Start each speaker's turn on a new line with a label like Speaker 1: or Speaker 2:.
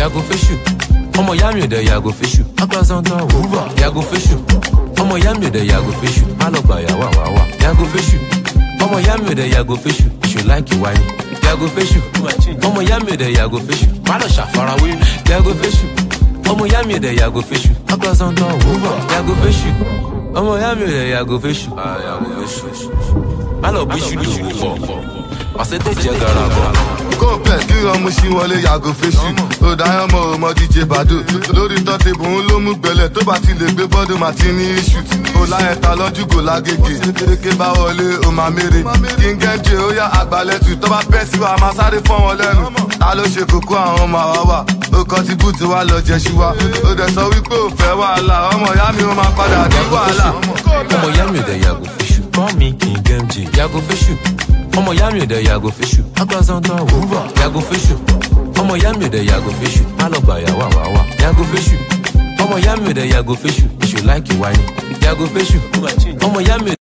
Speaker 1: yàgò fésù. Ọmọ ìyá mi ò dẹ̀ yàgò fésù. Agbazantan wúwà, yàgò fésù. Ọmọ ìyá mi ò dẹ̀ yàgò fésù. Má lọ gbà yàwá wàwá, yàgò fésù. Ọmọ ìyá mi ò dẹ̀ yàgò fésù. Ṣò láìkì wáyé, yàgò fésù. Ọmọ ìyá mi ò dẹ̀ yàgò fésù. Má lọ ṣàfarawé, yàgò fésù. Ọmọ ìyá mi ò dẹ̀ yàgò fésù. Agbazantan wúwà, yàgò fésù. Ọmọ ìyá mi ò dẹ̀ yàgò fésù. Má lọ bíṣù ní òwò pọ̀. Ọ̀sẹ̀ tó jẹ́ garagan.
Speaker 2: Kó pẹ̀ kí ọmọ ṣí wọlé yàgò fésù. Ó dáyọ̀ mọ́ ọmọ DJ Bado. Lórí tọ́tẹ̀bù ń ló mú gbẹlẹ̀ tó bá ti lè gbé bọ́dún máa ti ní iṣu. Ó láyẹ̀ta lọ́jú kò lágége. Kéèké bá wọlé ó máa mèrè. Kí n gẹ́jẹ̀ ó yá àgbàlẹ̀tù tó bá bẹ́ sí wa máa sáré fọ́n wọn lẹ́nu. Ta ló ṣe kókó àwọn ọmọ àwa wà? Ó kọ́ ti búùtù wa lọ jẹ́ṣu wa. Ó dẹ̀ sọ wípé ò fẹ́ wàhálà. Ọmọ ìyá mi ó máa padà ní wàhálà.
Speaker 1: Ọmọ ìyá mi ò dẹ̀ yàgò fésù. Kọ́ mi kì í gẹ́mjì, yàgò fésù. Ọmọ ìyá mi ò dẹ̀ yàgò fésù. Agbazantan wúwà, yàgò fésù. Ọmọ ìyá mi ò dẹ̀ yàgò fésù. Má lọ gbà yàwá wàwá, yàgò fésù. Ọmọ ìyá mi ò dẹ̀ yàgò fésù. Ṣò láìkì wáyé, yàgò fésù. Ọmọ ìyá mi